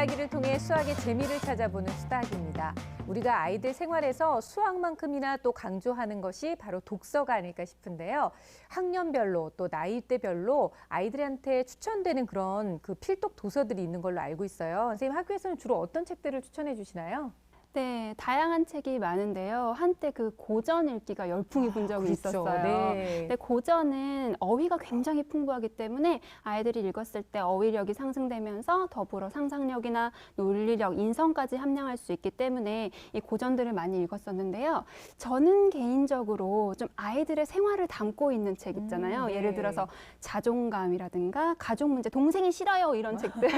이야기를 통해 수학의 재미를 찾아보는 수다학입니다. 우리가 아이들 생활에서 수학만큼이나 또 강조하는 것이 바로 독서가 아닐까 싶은데요. 학년별로 또 나이대별로 아이들한테 추천되는 그런 그 필독 도서들이 있는 걸로 알고 있어요. 선생님, 학교에서는 주로 어떤 책들을 추천해 주시나요? 네, 다양한 책이 많은데요. 한때 그 고전 읽기가 열풍이 분 적이 그렇죠. 있었어요. 네. 근데 고전은 어휘가 굉장히 풍부하기 때문에 아이들이 읽었을 때 어휘력이 상승되면서 더불어 상상력이나 논리력, 인성까지 함량할 수 있기 때문에 이 고전들을 많이 읽었었는데요. 저는 개인적으로 좀 아이들의 생활을 담고 있는 책 있잖아요. 네. 예를 들어서 자존감이라든가 가족 문제, 동생이 싫어요 이런 책들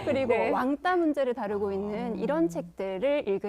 그리고 네. 왕따 문제를 다루고 있는 이런 책들을 읽으면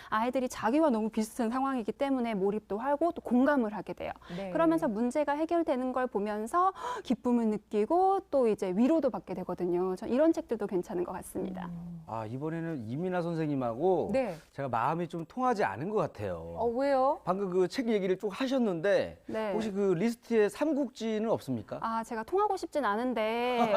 아이들이 자기와 너무 비슷한 상황이기 때문에 몰입도 하고 또 공감을 하게 돼요. 네. 그러면서 문제가 해결되는 걸 보면서 기쁨을 느끼고 또 이제 위로도 받게 되거든요. 저 이런 책들도 괜찮은 것 같습니다. 아, 이번에는 이민아 선생님하고 네. 제가 마음이 좀 통하지 않은 것 같아요. 왜요? 방금 그 책 얘기를 쭉 하셨는데 네. 혹시 그 리스트에 삼국지는 없습니까? 아, 제가 통하고 싶진 않은데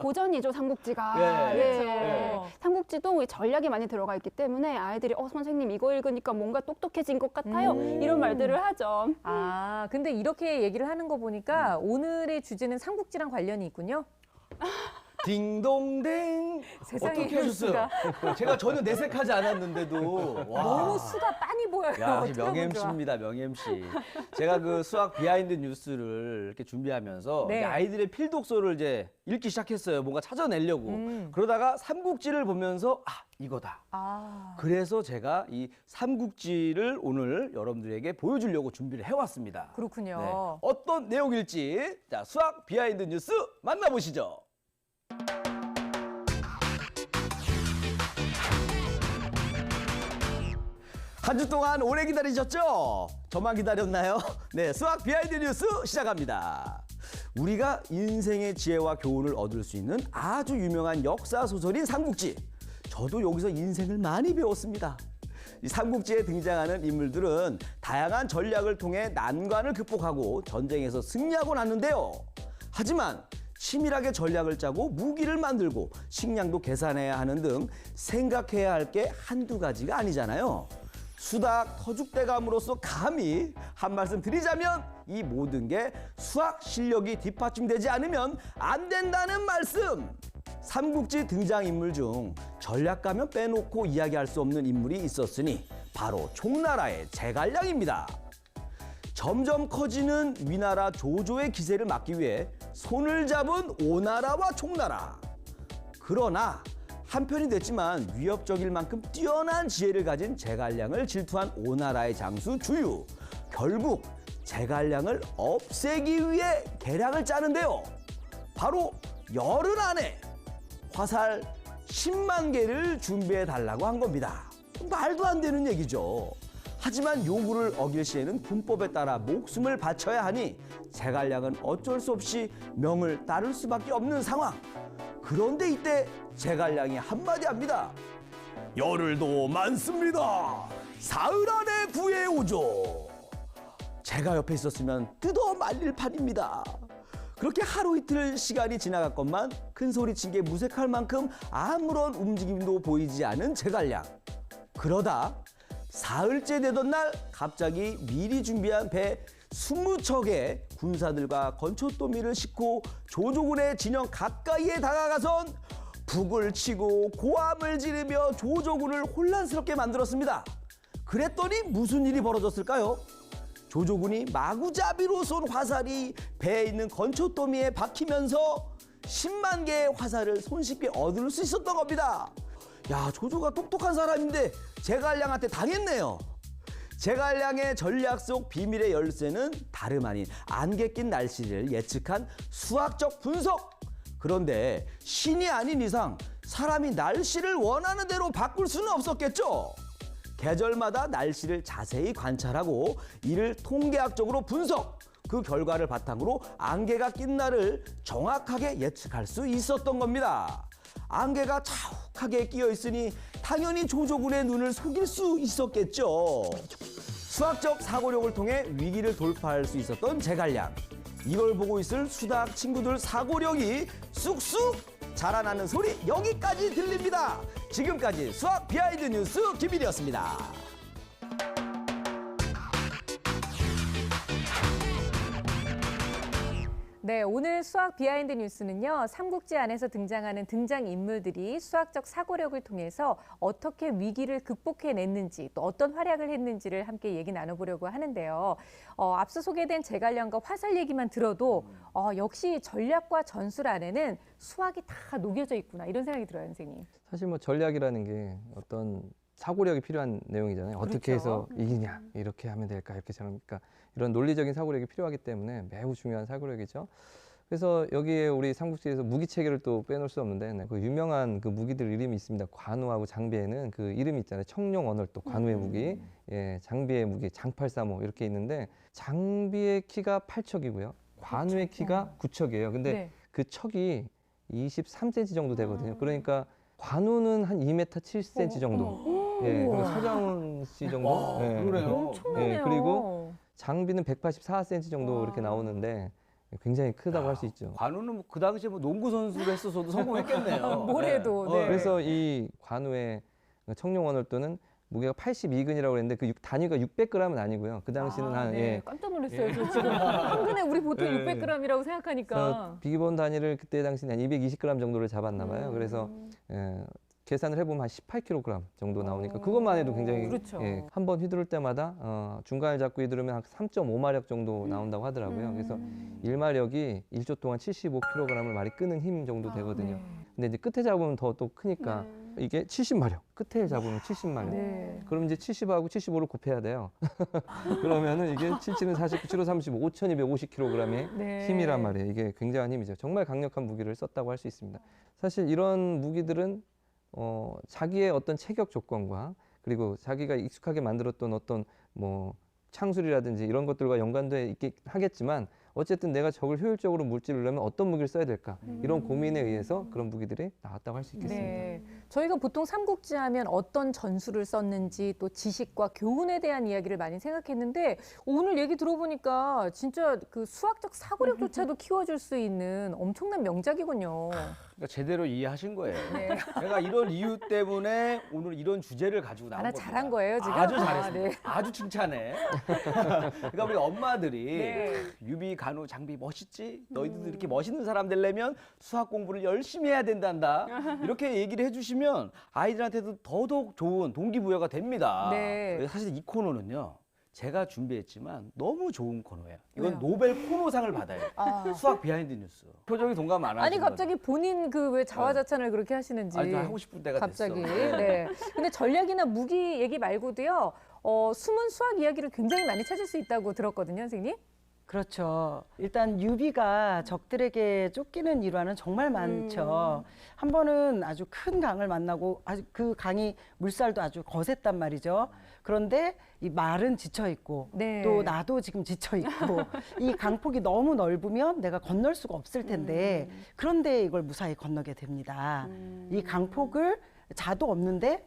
고전이죠, 삼국지가. 예, 예. 그렇죠. 삼국지도 전략이 많이 들어가 있기 때문에 아이들이 선생님 이거 읽으니까 뭔가 똑똑해진 것 같아요. 이런 말들을 하죠. 아, 근데 이렇게 얘기를 하는 거 보니까 오늘의 주제는 삼국지랑 관련이 있군요. 딩동댕. 세상에 어떻게 하셨어요? 제가 전혀 내색하지 않았는데도 와. 너무 수가 빤히 보여요. 야, 어떻게 명 보면 좋아. MC입니다, 명 MC. 제가 그 수학 비하인드 뉴스를 이렇게 준비하면서 네. 이제 아이들의 필독서를 이제 읽기 시작했어요. 뭔가 찾아내려고. 그러다가 삼국지를 보면서 이거다. 아, 그래서 제가 이 삼국지를 오늘 여러분들에게 보여주려고 준비를 해왔습니다. 그렇군요. 네. 어떤 내용일지 자, 수학 비하인드 뉴스 만나보시죠. 한 주 동안 오래 기다리셨죠? 저만 기다렸나요? 네, 수학 비하인드 뉴스 시작합니다. 우리가 인생의 지혜와 교훈을 얻을 수 있는 아주 유명한 역사 소설인 삼국지. 저도 여기서 인생을 많이 배웠습니다. 이 삼국지에 등장하는 인물들은 다양한 전략을 통해 난관을 극복하고 전쟁에서 승리하곤 하는데요. 하지만 치밀하게 전략을 짜고 무기를 만들고 식량도 계산해야 하는 등 생각해야 할 게 한두 가지가 아니잖아요. 수학 터줏대감으로서 감히 한 말씀 드리자면 이 모든 게 수학 실력이 뒷받침되지 않으면 안 된다는 말씀! 삼국지 등장인물 중 전략가면 빼놓고 이야기할 수 없는 인물이 있었으니 바로 총나라의 제갈량입니다. 점점 커지는 위나라 조조의 기세를 막기 위해 손을 잡은 오나라와 총나라. 그러나 한편이 됐지만 위협적일 만큼 뛰어난 지혜를 가진 제갈량을 질투한 오나라의 장수 주유. 결국 제갈량을 없애기 위해 계략을 짜는데요. 바로 열흘 안에 화살 10만 개를 준비해 달라고 한 겁니다. 말도 안 되는 얘기죠. 하지만 요구를 어길 시에는 군법에 따라 목숨을 바쳐야 하니 제갈량은 어쩔 수 없이 명을 따를 수밖에 없는 상황. 그런데 이때 제갈량이 한마디 합니다. 열흘도 많습니다. 사흘 안에 구해오죠. 제가 옆에 있었으면 뜯어 말릴 판입니다. 그렇게 하루 이틀 시간이 지나갔건만 큰 소리 친 게 무색할 만큼 아무런 움직임도 보이지 않은 제갈량. 그러다 사흘째 되던 날 갑자기 미리 준비한 배 20척의 군사들과 건초더미를 싣고 조조군의 진영 가까이에 다가가선 북을 치고 고함을 지르며 조조군을 혼란스럽게 만들었습니다. 그랬더니 무슨 일이 벌어졌을까요? 조조군이 마구잡이로 쏜 화살이 배에 있는 건초더미에 박히면서 10만 개의 화살을 손쉽게 얻을 수 있었던 겁니다. 야, 조조가 똑똑한 사람인데 제갈량한테 당했네요. 제갈량의 전략 속 비밀의 열쇠는 다름 아닌 안개 낀 날씨를 예측한 수학적 분석. 그런데 신이 아닌 이상 사람이 날씨를 원하는 대로 바꿀 수는 없었겠죠. 계절마다 날씨를 자세히 관찰하고 이를 통계학적으로 분석. 그 결과를 바탕으로 안개가 낀 날을 정확하게 예측할 수 있었던 겁니다. 안개가 자욱하게 끼어 있으니 당연히 조조군의 눈을 속일 수 있었겠죠. 수학적 사고력을 통해 위기를 돌파할 수 있었던 제갈량. 이걸 보고 있을 수학 친구들 사고력이 쑥쑥 자라나는 소리 여기까지 들립니다. 지금까지 수학 비하인드 뉴스 김일이었습니다. 네, 오늘 수학 비하인드 뉴스는요, 삼국지 안에서 등장하는 등장인물들이 수학적 사고력을 통해서 어떻게 위기를 극복해냈는지 또 어떤 활약을 했는지를 함께 얘기 나눠보려고 하는데요. 앞서 소개된 제갈량과 화살 얘기만 들어도 역시 전략과 전술 안에는 수학이 다 녹여져 있구나 이런 생각이 들어요, 선생님. 사실 뭐 전략이라는 게 어떤 사고력이 필요한 내용이잖아요. 어떻게 해서 이기냐, 이렇게 하면 될까, 이렇게 잘합니까? 이런 논리적인 사고력이 필요하기 때문에 매우 중요한 사고력이죠. 그래서 여기에 우리 삼국지에서 무기 체계를 또 빼놓을 수 없는데 그 유명한 그 무기들 이름이 있습니다. 관우하고 장비에는 그 이름이 있잖아요. 청룡언월도 관우의 무기, 예, 장비의 무기 장팔사모 이렇게 있는데 장비의 키가 8척이고요. 관우의 키가 9척이에요. 근데 네. 그 척이 23cm 정도 되거든요. 그러니까 관우는 한 2m 7cm 정도. 예, 그리고 서장훈 씨 정도. 예, 그러네요. 엄청나네요. 예, 그리고 장비는 184cm 정도 와. 이렇게 나오는데 굉장히 크다고 할 수 있죠. 관우는 그 당시에 농구 선수를 했어서도 성공했겠네요. 뭐래도, 네. 그래서 이 관우의 청룡언월도는 무게가 82근이라고 그랬는데 그 단위가 600g은 아니고요. 그 당시는 한 네. 예. 깜짝 놀랐어요. 저 지금 한 근에 우리 보통 예. 600g이라고 생각하니까. 비기본 단위를 그때 당시는 한 220g 정도를 잡았나 봐요. 그래서 계산을 해보면 한 18kg 정도 나오니까 그것만 해도 굉장히 그렇죠. 한 번 휘두를 때마다 중간을 잡고 휘두르면 한 3.5마력 정도 나온다고 하더라고요. 그래서 1마력이 1조 동안 75kg을 말이 끄는 힘 정도 되거든요. 근데 이제 끝에 잡으면 더 또 크니까 이게 70마력, 끝에 잡으면 70마력. 네. 그럼 이제 70하고 75를 곱해야 돼요. 그러면은 이게 77은 49, 7호 35, 5250kg의 네. 힘이란 말이에요. 이게 굉장한 힘이죠. 정말 강력한 무기를 썼다고 할 수 있습니다. 사실 이런 무기들은 자기의 어떤 체격 조건과 그리고 자기가 익숙하게 만들었던 어떤 뭐 창술이라든지 이런 것들과 연관돼 있긴 하겠지만 어쨌든 내가 적을 효율적으로 물질을 내면 어떤 무기를 써야 될까 이런 고민에 의해서 그런 무기들이 나왔다고 할 수 있겠습니다. 네. 저희가 보통 삼국지 하면 어떤 전술을 썼는지 또 지식과 교훈에 대한 이야기를 많이 생각했는데 오늘 얘기 들어보니까 진짜 그 수학적 사고력조차도 키워줄 수 있는 엄청난 명작이군요. 그러니까 제대로 이해하신 거예요. 네. 제가 이런 이유 때문에 오늘 이런 주제를 가지고 나온 하나 겁니다. 잘한 거예요, 지금? 아주 아, 잘했습니다. 네. 아주 칭찬해. 그러니까 우리 엄마들이 네. 유비, 간우, 장비 멋있지? 너희들도 이렇게 멋있는 사람 되려면 수학 공부를 열심히 해야 된단다. 이렇게 얘기를 해주시면 아이들한테도 더더욱 좋은 동기부여가 됩니다. 네. 사실 이 코너는요. 제가 준비했지만 너무 좋은 코너예요. 이건 왜요? 노벨 코너상을 받아요. 수학 비하인드 뉴스. 표정이 동감 안 하시는 아니 갑자기 본인 그 왜 자화자찬을 그렇게 하시는지. 아니, 하고 싶을 때가 갑자기. 됐어. 네. 근데 전략이나 무기 얘기 말고도요. 숨은 수학 이야기를 굉장히 많이 찾을 수 있다고 들었거든요, 선생님. 그렇죠. 일단 유비가 적들에게 쫓기는 일화는 정말 많죠. 한 번은 아주 큰 강을 만나고 아주 그 강이 물살도 아주 거셌단 말이죠. 그런데 이 말은 지쳐 있고 네. 또 나도 지금 지쳐 있고 이 강폭이 너무 넓으면 내가 건널 수가 없을 텐데 그런데 이걸 무사히 건너게 됩니다. 이 강폭을 자도 없는데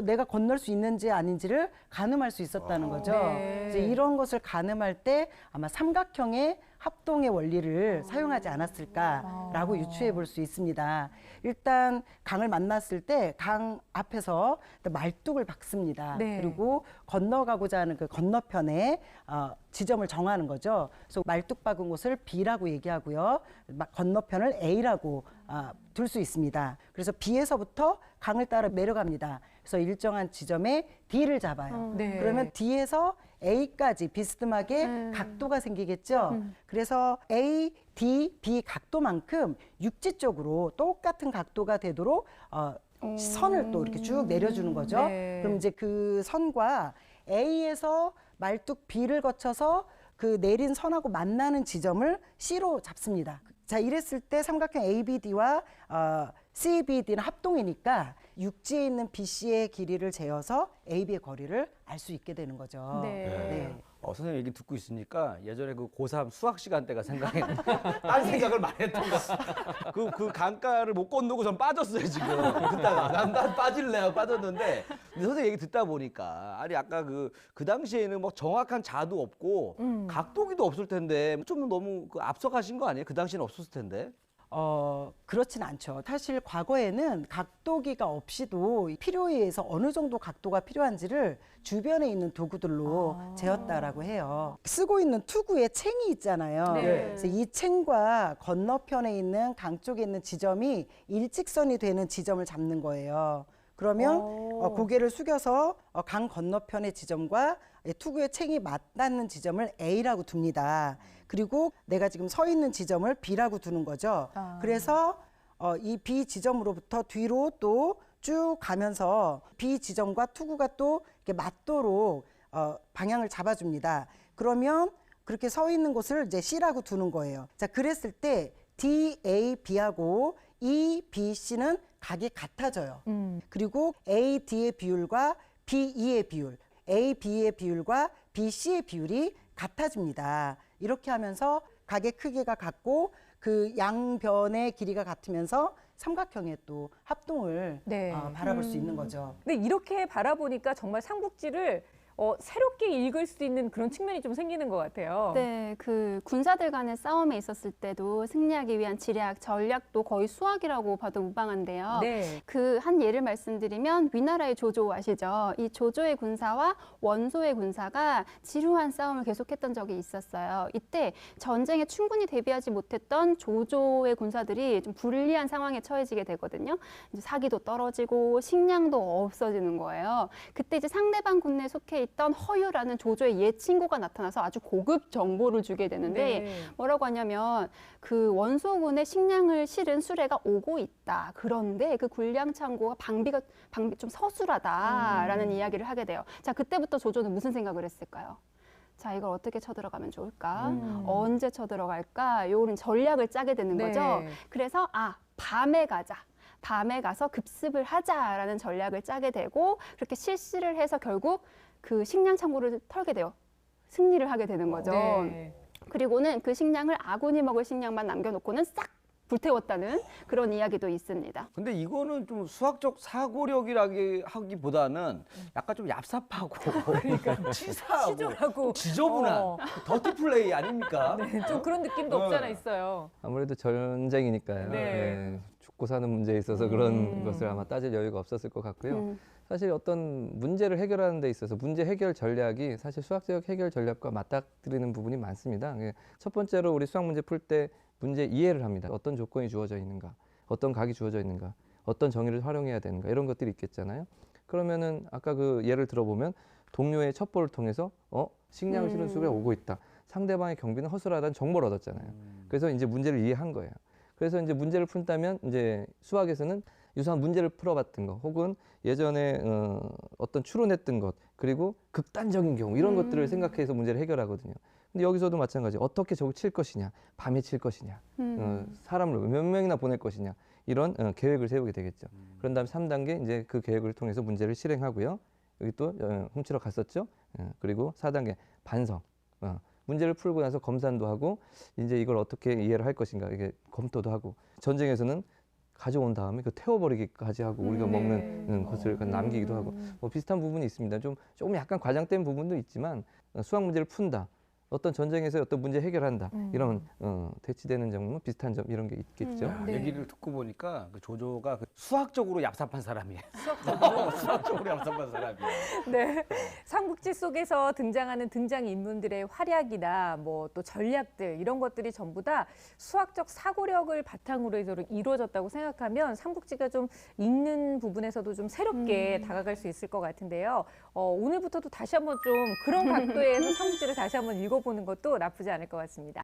내가 건널 수 있는지 아닌지를 가늠할 수 있었다는 거죠. 네. 이제 이런 것을 가늠할 때 아마 삼각형의 합동의 원리를 사용하지 않았을까라고 유추해 볼 수 있습니다. 일단 강을 만났을 때 강 앞에서 말뚝을 박습니다. 네. 그리고 건너가고자 하는 그 건너편에 지점을 정하는 거죠. 그래서 말뚝 박은 곳을 B라고 얘기하고요. 건너편을 A라고 둘 수 있습니다. 그래서 B에서부터 강을 따라 내려갑니다. 그래서 일정한 지점에 D를 잡아요. 네. 그러면 D에서 A까지 비스듬하게 각도가 생기겠죠. 그래서 A, D, B 각도만큼 육지 쪽으로 똑같은 각도가 되도록 선을 또 이렇게 쭉 내려주는 거죠. 네. 그럼 이제 그 선과 A에서 말뚝 B를 거쳐서 그 내린 선하고 만나는 지점을 C로 잡습니다. 자, 이랬을 때 삼각형 ABD와 CBD는 합동이니까 육지에 있는 BC의 길이를 재어서 AB의 거리를 알 수 있게 되는 거죠. 네. 선생님 얘기 듣고 있으니까 예전에 그 고3 수학 시간 때가 생각이 딴 생각을 많이 했던가. 그 강가를 못 건너고 전 빠졌어요, 지금. 듣다가. 난 빠질래 하고 빠졌는데. 근데 선생님 얘기 듣다 보니까 아니 아까 그 당시에는 뭐 정확한 자도 없고 각도기도 없을 텐데 좀 너무 앞서가신 거 아니에요? 그 당시에는 없었을 텐데. 그렇진 않죠. 사실 과거에는 각도기가 없이도 필요에 의해서 어느 정도 각도가 필요한지를 주변에 있는 도구들로 재었다라고 해요. 쓰고 있는 투구에 챙이 있잖아요. 네. 그래서 이 챙과 건너편에 있는 강 쪽에 있는 지점이 일직선이 되는 지점을 잡는 거예요. 그러면 고개를 숙여서 강 건너편의 지점과 투구의 챙이 맞닿는 지점을 A라고 둡니다. 그리고 내가 지금 서 있는 지점을 B라고 두는 거죠. 그래서 이 B 지점으로부터 뒤로 또 쭉 가면서 B 지점과 투구가 또 이렇게 맞도록 방향을 잡아줍니다. 그러면 그렇게 서 있는 곳을 이제 C라고 두는 거예요. 자, 그랬을 때 D, A, B하고 E, B, C는 각이 같아져요. 그리고 A, D의 비율과 B, E의 비율, A, B의 비율과 B, C의 비율이 같아집니다. 이렇게 하면서 각의 크기가 같고 그 양변의 길이가 같으면서 삼각형의 또 합동을 네. 바라볼 수 있는 거죠. 근데 이렇게 바라보니까 정말 삼국지를 새롭게 읽을 수 있는 그런 측면이 좀 생기는 것 같아요. 네, 그 군사들 간의 싸움에 있었을 때도 승리하기 위한 지략, 전략도 거의 수학이라고 봐도 무방한데요. 네. 그 한 예를 말씀드리면 위나라의 조조 아시죠? 이 조조의 군사와 원소의 군사가 지루한 싸움을 계속했던 적이 있었어요. 이때 전쟁에 충분히 대비하지 못했던 조조의 군사들이 좀 불리한 상황에 처해지게 되거든요. 이제 사기도 떨어지고 식량도 없어지는 거예요. 그때 이제 상대방 군대에 속해 있던 허유라는 조조의 옛 친구가 나타나서 아주 고급 정보를 주게 되는데 네. 뭐라고 하냐면 그 원소군의 식량을 실은 수레가 오고 있다. 그런데 그 군량 창고가 방비 좀 서술하다라는 이야기를 하게 돼요. 자, 그때부터 조조는 무슨 생각을 했을까요? 자, 이걸 어떻게 쳐들어가면 좋을까? 언제 쳐들어갈까? 요런 전략을 짜게 되는 네. 거죠. 그래서 밤에 가자. 밤에 가서 급습을 하자라는 전략을 짜게 되고 그렇게 실시를 해서 결국 그 식량 창고를 털게 돼요. 승리를 하게 되는 거죠. 네. 그리고는 그 식량을 아군이 먹을 식량만 남겨놓고는 싹 불태웠다는 그런 이야기도 있습니다. 근데 이거는 좀 수학적 사고력이라기보다는 약간 좀 얍삽하고 치사하고 치졸하고 지저분한 더티 플레이 아닙니까? 네, 좀 그런 느낌도 없지 않아 있어요. 아무래도 전쟁이니까요. 네. 네, 죽고 사는 문제에 있어서 그런 것을 아마 따질 여유가 없었을 것 같고요. 사실 어떤 문제를 해결하는 데 있어서 문제 해결 전략이 사실 수학적 해결 전략과 맞닥뜨리는 부분이 많습니다. 첫 번째로 우리 수학 문제 풀 때 문제 이해를 합니다. 어떤 조건이 주어져 있는가, 어떤 각이 주어져 있는가, 어떤 정의를 활용해야 되는가 이런 것들이 있겠잖아요. 그러면은 아까 그 예를 들어보면 동료의 첩보를 통해서 식량을 실은 수가 오고 있다. 상대방의 경비는 허술하다는 정보를 얻었잖아요. 그래서 이제 문제를 이해한 거예요. 그래서 이제 문제를 푼다면 이제 수학에서는 유사한 문제를 풀어봤던 것 혹은 예전에 어떤 추론했던 것 그리고 극단적인 경우 이런 것들을 생각해서 문제를 해결하거든요. 근데 여기서도 마찬가지 어떻게 저걸 칠 것이냐 밤에 칠 것이냐 사람을 몇 명이나 보낼 것이냐 이런 계획을 세우게 되겠죠. 그런 다음에 3단계 이제 그 계획을 통해서 문제를 실행하고요. 여기 또 훔치러 갔었죠. 그리고 4단계 반성. 문제를 풀고 나서 검산도 하고 이제 이걸 어떻게 이해를 할 것인가 이게 검토도 하고 전쟁에서는 가져온 다음에 그 태워버리기까지 하고 우리가 먹는 것을 남기기도 하고 뭐 비슷한 부분이 있습니다. 조금 약간 과장된 부분도 있지만 수학 문제를 푼다. 어떤 전쟁에서 어떤 문제 해결한다. 이런 대치되는 점은 비슷한 점 이런 게 있겠죠. 야, 네. 얘기를 듣고 보니까 그 조조가 수학적으로 얍삽한 사람이에요. 수학적으로 얍삽한 사람이에요. 네. 삼국지 속에서 등장하는 등장인물들의 활약이나 뭐 또 전략들 이런 것들이 전부 다 수학적 사고력을 바탕으로 해서 이루어졌다고 생각하면 삼국지가 좀 읽는 부분에서도 좀 새롭게 다가갈 수 있을 것 같은데요. 오늘부터도 다시 한번 좀 그런 각도에서 삼국지를 다시 한번 읽어보는 것도 나쁘지 않을 것 같습니다.